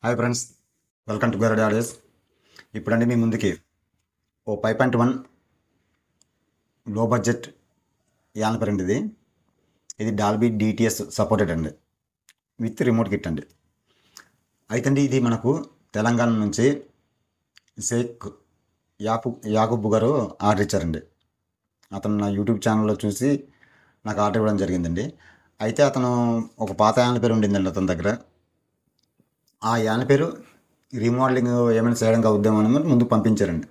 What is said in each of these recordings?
Hi friends, welcome to Garuda audios. ఇప్పుడండి మీ ముందుకి ఓ 5.1 లో బడ్జెట్ యాంప్లిఫైయర్ అండి. ఇది డాల్బీ డిటిఎస్ సపోర్టెడ్ అండి, విత్ రిమోట్ కిట్ అండి. అయితే అండి ఇది మనకు తెలంగాణ నుంచి షేక్ యాకూబ్ గారు ఆర్డర్ ఇచ్చారండి. అతను నా యూట్యూబ్ ఛానల్లో చూసి నాకు ఆర్డర్ ఇవ్వడం జరిగిందండి. అయితే అతను ఒక పాత యాంప్లిఫైయర్ ఉండిందండి అతని దగ్గర. ఆ యాంప్లిఫైయర్ రీమోడలింగ్ ఏమైనా చేయడం అవుద్దామని ముందు పంపించారండి.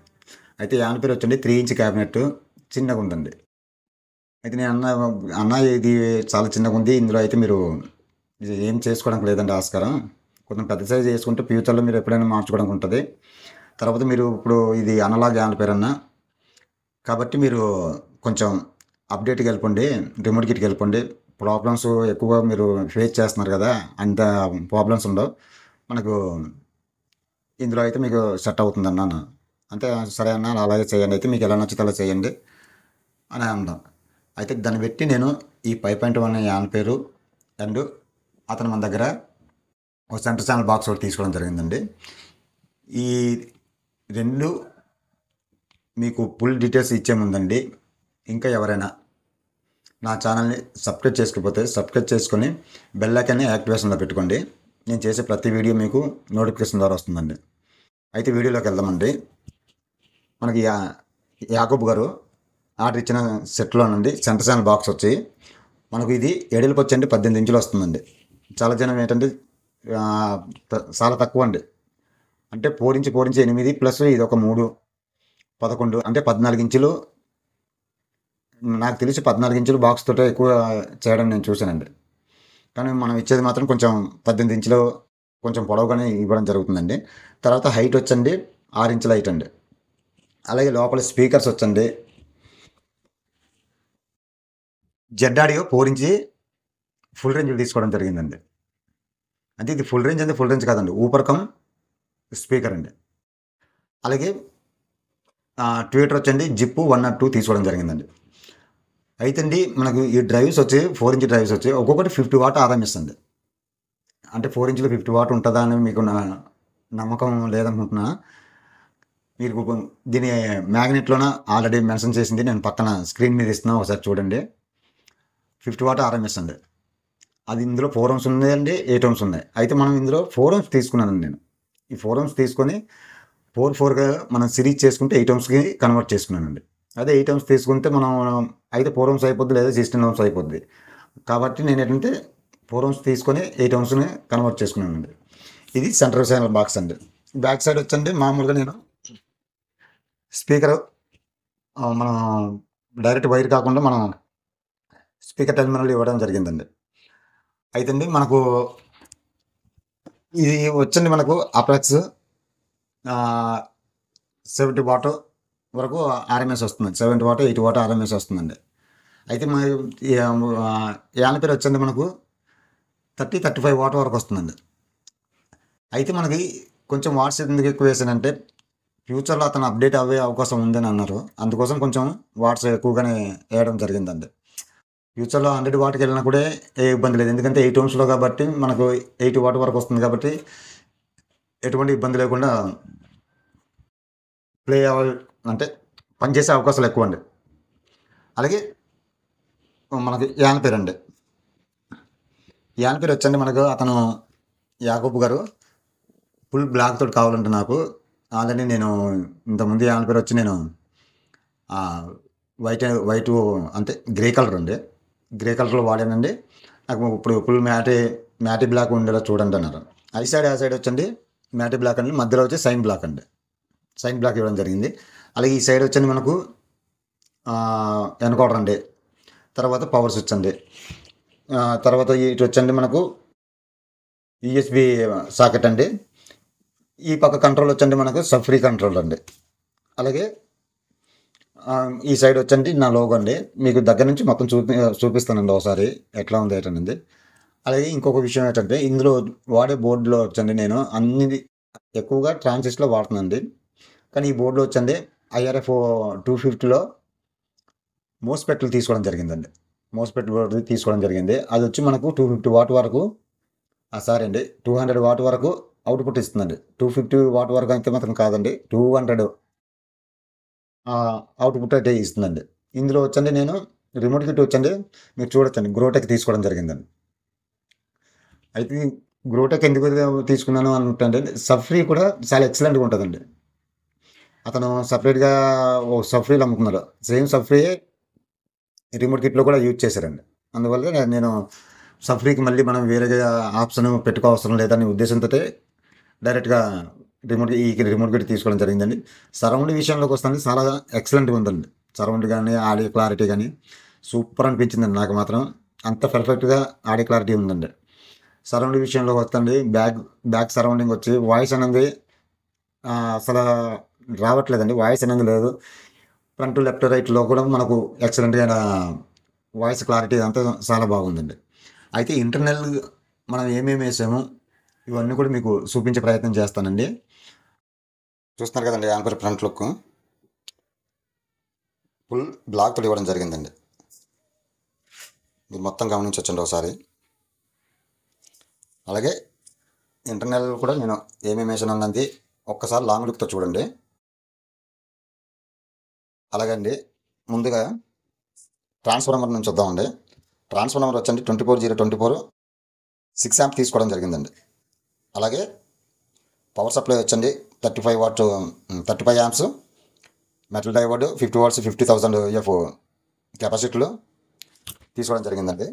అయితే యాంప్లిఫైయర్ వచ్చండి 3 ఇంచ్ క్యాబినెట్, చిన్నగా ఉందండి. అయితే నేను అన్న ఇది చాలా చిన్నగా ఉంది, ఇందులో అయితే మీరు ఇది ఏం చేసుకోవడానికి లేదండి ఆస్కారం. కొంచెం పెద్ద సైజ్ చేసుకుంటే ఫ్యూచర్లో మీరు ఎప్పుడైనా మార్చుకోవడానికి ఉంటుంది. తర్వాత మీరు ఇప్పుడు ఇది అనలాగ్ యాంప్లిఫైయర్ అన్న కాబట్టి మీరు కొంచెం అప్డేట్కి వెళ్ళిపోండి, రిమోట్ కిట్కి వెళ్ళిపోండి. ప్రాబ్లమ్స్ ఎక్కువ మీరు ఫేస్ చేస్తున్నారు కదా, అంత ప్రాబ్లమ్స్ ఉండవు మనకు ఇందులో అయితే మీకు సెట్ అవుతుంది అన్నాను. అంతే, సరే అన్న అలాగే చేయండి, అయితే మీకు ఎలా నచ్చితే అలా చేయండి అని అన్నాం. అయితే దాన్ని పెట్టి నేను ఈ 5.1 యాంప్లిఫైయర్ అండ్ అతను మన దగ్గర ఒక సెంటర్ ఛానల్ బాక్స్ ఒకటి తీసుకోవడం జరిగిందండి. ఈ రెండు మీకు ఫుల్ డీటెయిల్స్ ఇచ్చే ముందండి, ఇంకా ఎవరైనా నా ఛానల్ని సబ్స్క్రైబ్ చేసుకోకపోతే సబ్స్క్రైబ్ చేసుకొని బెల్ ఐకాన్ని యాక్టివేషన్లో పెట్టుకోండి. నేను చేసే ప్రతి వీడియో మీకు నోటిఫికేషన్ ద్వారా వస్తుందండి. అయితే వీడియోలోకి వెళ్దామండి. మనకి యాకూబ్ గారు ఆర్డర్ ఇచ్చిన సెట్లో నుండి సెంటర్ ఛానల్ బాక్స్ వచ్చి మనకు ఇది ఎడలకు వచ్చండి 18 ఇంచులు వస్తుందండి. చాలా జనం ఏంటంటే చాలా తక్కువ అండి, అంటే 4 ఇంచ్ 8 ప్లస్ ఇది ఒక 3 11 అంటే 14 ఇంచులు. నాకు తెలిసి 14 ఇంచులు బాక్స్ తోటే ఎక్కువ చేయడం నేను చూశానండి. కానీ మనం ఇచ్చేది మాత్రం కొంచెం 18 ఇంచులు కొంచెం పొడవుగానే ఇవ్వడం జరుగుతుందండి. తర్వాత హైట్ వచ్చండి 6 ఇంచుల హైట్ అండి. అలాగే లోపల స్పీకర్స్ వచ్చండి Z audio 4 inch full range తీసుకోవడం జరిగిందండి. అంటే ఇది ఫుల్ రేంజ్ అంటే ఫుల్ రేంజ్ కాదండి, ఊపర్కం స్పీకర్ అండి. అలాగే ట్విటర్ వచ్చండి జిప్ 102 తీసుకోవడం జరిగిందండి. అయితే అండి మనకు ఈ డ్రైవ్స్ వచ్చి 4 ఇంచ్ డ్రైవ్స్ వచ్చి ఒక్కొక్కటి 50 వాట్ ఆర్ఎంఎస్ అండి. అంటే 4 ఇంచులో 50 వాట్ ఉంటుందా అని మీకు నమ్మకం లేదనుకుంటున్నా. మీరు దీని మ్యాగ్నెట్లోన ఆల్రెడీ మెన్షన్ చేసింది నేను పక్కన స్క్రీన్ మీద ఇస్తున్నా, ఒకసారి చూడండి. 50 వాట్ ఆర్ఎంఎస్ అండి. అది ఇందులో 4 ohms ఉన్నాయండి, 8 ohms ఉన్నాయి. అయితే మనం ఇందులో 4 ohms తీసుకున్నానండి. నేను ఈ 4 ohms తీసుకొని 4/4గా మనం సిరీస్ చేసుకుంటే 8 ohmsకి కన్వర్ట్ చేసుకున్నానండి. అదే 8 ohms తీసుకుంటే మనం అయితే 4 ohms అయిపోద్ది, లేదా 16 ohms అయిపోద్ది. కాబట్టి నేను ఏంటంటే 4 ohms తీసుకొని 8 ohmsని కన్వర్ట్ చేసుకున్నానండి. ఇది సెంట్రల్ ఛానల్ బాక్స్ అండి. బ్యాక్ సైడ్ వచ్చండి మామూలుగా నేను స్పీకర్ మనం డైరెక్ట్ వైర్ కాకుండా మనం స్పీకర్ టెర్మినల్ ఇవ్వడం జరిగిందండి. అయితే అండి మనకు ఇది వచ్చండి మనకు అప్రాక్స్ 70 వాట్ వరకు ఆర్ఎంఎస్ వస్తుందండి. 70 వాట్ 8 వాట్ ఆర్ఎంఎస్ వస్తుందండి. అయితే మన యాంప్లిఫైయర్ వచ్చండి మనకు 35 వాట్ వరకు వస్తుందండి. అయితే మనకి కొంచెం వాట్స్ ఎందుకు ఎక్కువ వేసానంటే ఫ్యూచర్లో అతను అప్డేట్ అవ్వే అవకాశం ఉందని అన్నారు, అందుకోసం కొంచెం వాట్స్ ఎక్కువగానే వేయడం జరిగిందండి. ఫ్యూచర్లో 100 వాట్కి వెళ్ళినా కూడా ఏ ఇబ్బంది లేదు, ఎందుకంటే 8 ohmsలో కాబట్టి మనకు 8 వాట్ వరకు వస్తుంది కాబట్టి ఎటువంటి ఇబ్బంది లేకుండా ప్లే అంటే పనిచేసే అవకాశాలు ఎక్కువ అండి. అలాగే మనకి యాంప్లిఫైయర్ అండి. యాంప్లిఫైయర్ వచ్చండి మనకు అతను యాకూబ్ గారు ఫుల్ బ్లాక్ తోటి కావాలంటే నాకు ఆల్రెడీ నేను ఇంతకుముందు యాంప్లిఫైయర్ వచ్చి నేను వైట్ అంటే గ్రే కలర్ అండి, గ్రే కలర్లో వాడానండి. నాకు ఇప్పుడు ఫుల్ మ్యాటీ బ్లాక్ ఉండేలా చూడండి అన్నారు. ఆ సైడ్ వచ్చండి మ్యాటీ బ్లాక్ అండి, మధ్యలో వచ్చి సైన్ బ్లాక్ అండి, సైన్ బ్లాక్ ఇవ్వడం జరిగింది. అలాగే ఈ సైడ్ వచ్చండి మనకు ఎన్కోడర్ అండి, తర్వాత పవర్ స్విచ్ అండి, తర్వాత ఇటు వచ్చండి మనకు యూఎస్బి సాకెట్ అండి. ఈ పక్క కంట్రోల్ వచ్చండి మనకు సబ్ ఫ్రీ కంట్రోల్ అండి. అలాగే ఈ సైడ్ వచ్చండి నా లోగో అండి. మీకు దగ్గర నుంచి మొత్తం చూపిస్తానండి ఒకసారి ఎట్లా ఉంది ఏంటండి. అలాగే ఇంకొక విషయం ఏంటంటే ఇందులో వాడే బోర్డులో వచ్చండి నేను అన్ని ఎక్కువగా ట్రాన్సిస్టర్లో వాడుతున్నానండి. కానీ ఈ బోర్డులో వచ్చండి IRF 250లో మోస్ఫెట్లు తీసుకోవడం జరిగిందండి. మోస్ఫెట్ బోర్డు తీసుకోవడం జరిగింది. అది వచ్చి మనకు 250 వాట్ వరకు 200 వాట్ వరకు అవుట్పుట్ ఇస్తుందండి. 250 వాట్ వరకు అయితే మాత్రం కాదండి. 200 అవుట్పుట్ అయితే ఇస్తుందండి. ఇందులో వచ్చండి నేను రిమోట్ కిట్ వచ్చండి మీరు చూడొచ్చండి గ్రోటెక్ తీసుకోవడం జరిగిందండి. అయితే గ్రోటెక్ ఎందుకు తీసుకున్నాను అంటే సఫ్రీ కూడా చాలా ఎక్సలెంట్గా ఉంటుందండి. అతను సపరేట్గా ఓ సఫ్రీలు అమ్ముతున్నారు. సేమ్ సఫ్రీ రిమోట్ కిట్లో కూడా యూజ్ చేశారండి. అందువల్ల నేను సఫ్రీకి మళ్ళీ మనం వేరేగా ఆప్షన్ పెట్టుకోవసరం లేదనే ఉద్దేశంతో డైరెక్ట్గా రిమోట్ కిట్ తీసుకోవడం జరిగిందండి. సరౌండ్ విషయంలోకి వస్తుంది చాలా ఎక్సలెంట్గా ఉందండి. సరౌండ్ కానీ ఆడియో క్లారిటీ కానీ సూపర్ అనిపించిందండి నాకు మాత్రం. అంత పర్ఫెక్ట్గా ఆడియో క్లారిటీ ఉందండి. సరౌండ్ విషయంలో వస్తుంది బ్యాక్ సరౌండింగ్ వచ్చి వాయిస్ అనేది అసలు రావట్లేదండి. వాయిస్ అనేది లేదు. ఫ్రంట్ లెఫ్ట్ రైట్లో కూడా మనకు ఎక్సలెంట్గా వాయిస్ క్లారిటీ అంతా చాలా బాగుందండి. అయితే ఇంటర్నల్ మనం ఏమేమి వేసామో ఇవన్నీ కూడా మీకు చూపించే ప్రయత్నం చేస్తానండి. చూస్తున్నారు కదండి Ampere front look full black తోటి ఇవ్వడం జరిగిందండి. మీరు మొత్తం గమనించవచ్చండి ఒకసారి. అలాగే ఇంటర్నల్ కూడా నేను ఏమేమి వేసాను అన్నది ఒక్కసారి లాంగ్ లుక్తో చూడండి. అలాగండి ముందుగా ట్రాన్స్ఫార్మర్ నుంచి వద్దామండి. ట్రాన్స్ఫార్మర్ వచ్చండి 24024 6 amp తీసుకోవడం జరిగిందండి. అలాగే పవర్ సప్లై వచ్చండి 35 amps మెటల్ డైవర్డ్ 50 watts 50,000 AF కెపాసిటీలో తీసుకోవడం జరిగిందండి.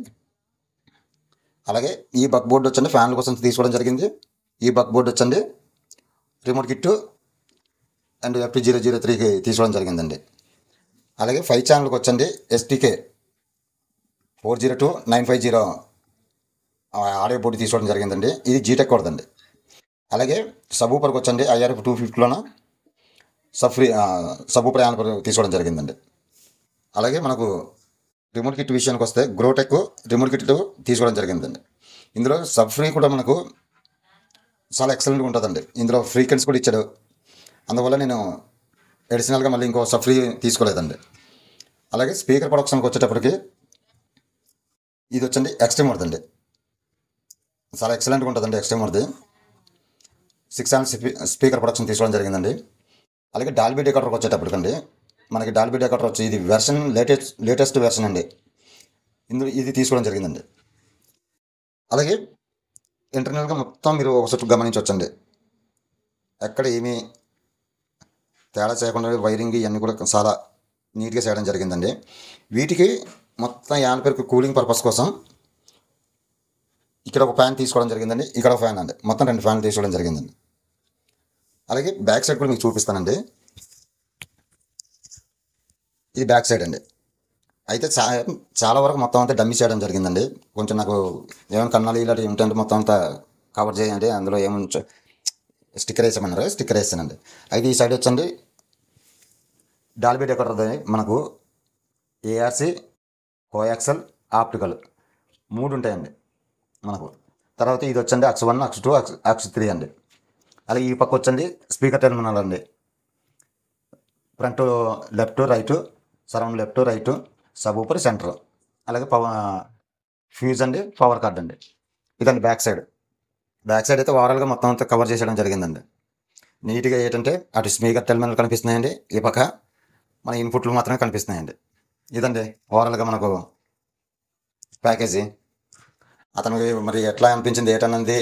అలాగే ఈ బక్ బోర్డు వచ్చండి ఫ్యాన్ల కోసం తీసుకోవడం జరిగింది. ఈ బక్ బోర్డు వచ్చండి రిమోట్ కిట్ అండ్ FT003కి తీసుకోవడం జరిగిందండి. అలాగే 5 ఛానల్కి వచ్చండి STK 402950 ఆడియో బోర్డు తీసుకోవడం జరిగిందండి. ఇది జీటెక్ కొడదండి. అలాగే సబూపర్కి వచ్చండి IRF 250లోన సబూపర్ యాంపర్ తీసుకోవడం జరిగిందండి. అలాగే మనకు రిమోట్ కిట్ విషయానికి వస్తే గ్రోటెక్ రిమోట్ కిట్ తీసుకోవడం జరిగిందండి. ఇందులో సబ్ఫ్రీ కూడా మనకు చాలా ఎక్సలెంట్గా ఉంటుందండి. ఇందులో ఫ్రీక్వెన్సీ కూడా ఇచ్చాడు. అందువల్ల నేను అడిషనల్గా మళ్ళీ ఇంకో సబ్ఫ్రీ తీసుకోలేదండి. అలాగే స్పీకర్ ప్రొడక్షన్కి వచ్చేటప్పటికి ఇది వచ్చండి ఎక్స్ట్రీమ్ వర్డ్ అండి. చాలా ఎక్సలెంట్గా ఉంటుందండి ఎక్స్ట్రీమ్ వర్డ్ది. 6 amp స్పీకర్ ప్రొడక్షన్ తీసుకోవడం జరిగిందండి. అలాగే డాల్బీ డెకోడర్కి వచ్చేటప్పటికండి మనకి డాల్బీ డెకోడర్ వచ్చి ఇది వెర్షన్ లేటెస్ట్ వెర్షన్ అండి. ఇందులో ఇది తీసుకోవడం జరిగిందండి. అలాగే ఇంటర్నల్గా మొత్తం మీరు ఒక చుట్టూ గమనించవచ్చండి. ఎక్కడ ఏమీ తేడా చేయకుండా వైరింగ్ ఇవన్నీ కూడా చాలా నీట్గా చేయడం జరిగిందండి. వీటికి మొత్తం యాంపర్కి కూలింగ్ పర్పస్ కోసం ఇక్కడ ఒక ఫ్యాన్ తీసుకోవడం జరిగిందండి. ఇక్కడ ఒక ఫ్యాన్ అండి. మొత్తం 2 ఫ్యాన్లు తీసుకోవడం జరిగిందండి. అలాగే బ్యాక్ సైడ్ కూడా మీకు చూపిస్తానండి. ఇది బ్యాక్ సైడ్ అండి. అయితే చాలా వరకు మొత్తం అంతా డమ్మీ చేయడం జరిగిందండి. కొంచెం నాకు ఏమైనా కన్నాలు ఇలాంటివి ఉంటే మొత్తం అంతా కవర్ చేయండి. అందులో ఏమైనా స్టిక్కర్ వేసామన్నారు, స్టిక్కర్ వేసానండి. అయితే ఈ సైడ్ వచ్చండి డాల్బీ డెకోడర్ మనకు ARC కోయాక్సల్ ఆప్టికల్ 3 ఉంటాయండి మనకు. తర్వాత ఇది వచ్చండి AUX 1 AUX 2 AUX 3 అండి. అలాగే ఈ పక్క వచ్చండి స్పీకర్ టెర్మినల్ అండి. Front left right surround left right subwoofer centre. అలాగే ఫ్యూజ్ అండి పవర్ కార్డ్ అండి. ఇదండి బ్యాక్ సైడ్ అయితే ఓవరాల్గా మొత్తం అంతా కవర్ చేసేయడం జరిగిందండి. నీట్గా ఏంటంటే అటు స్పీకర్ టెర్మినల్ కనిపిస్తున్నాయండి. ఈ పక్క మన ఇన్పుట్లు మాత్రమే కనిపిస్తున్నాయండి. ఇదండి ఓవరాల్గా మనకు ప్యాకేజీ. అతనికి మరి ఎట్లా అనిపించింది ఏంటన్నది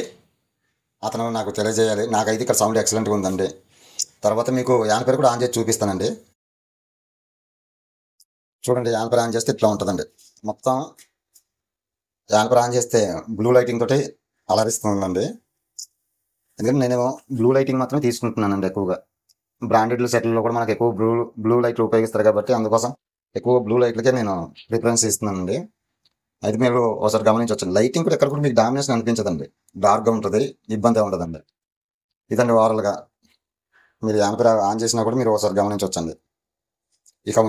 అతను నాకు తెలియజేయాలి. నాకైతే ఇక్కడ సౌండ్ ఎక్సలెంట్గా ఉందండి. తర్వాత మీకు యాంపర్ కూడా ఆన్ చేసి చూపిస్తానండి. చూడండి యాంపర్ ఆన్ చేస్తే ఇట్లా ఉంటుందండి. మొత్తం యాంపర్ ఆన్ చేస్తే బ్లూ లైటింగ్ తోటి అలరిస్తుందండి. ఎందుకంటే నేను బ్లూ లైటింగ్ మాత్రమే తీసుకుంటున్నానండి ఎక్కువగా. బ్రాండెడ్ సెట్లలో కూడా మనకు ఎక్కువ బ్లూ లైట్లు ఉపయోగిస్తారు కాబట్టి అందుకోసం ఎక్కువ బ్లూ లైట్లకే నేను ప్రిఫరెన్స్ ఇస్తున్నానండి. అయితే మీరు ఒకసారి గమనించవచ్చు. లైటింగ్ కూడా ఎక్కడ కూడా మీకు డామినేషన్ అనిపించదండి. డార్క్గా ఉంటుంది, ఇబ్బంది ఉండదండి. ఇదండి ఓవరాల్గా మీరు యాంపర్ ఆన్ చేసినా కూడా మీరు ఒకసారి గమనించవచ్చండి. ఇక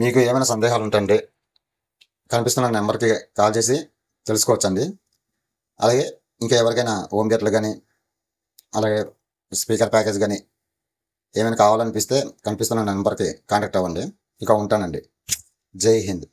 మీకు ఏమైనా సందేహాలు ఉంటండి కనిపిస్తున్న నెంబర్కి కాల్ చేసి తెలుసుకోవచ్చండి. అలాగే ఇంకా ఎవరికైనా హోమ్ థియేటర్లు కానీ అలాగే స్పీకర్ ప్యాకేజ్ కానీ ఏమైనా కావాలనిపిస్తే కనిపిస్తున్న నెంబర్కి కాంటాక్ట్ అవ్వండి. ఇక ఉంటానండి. జై హింద్.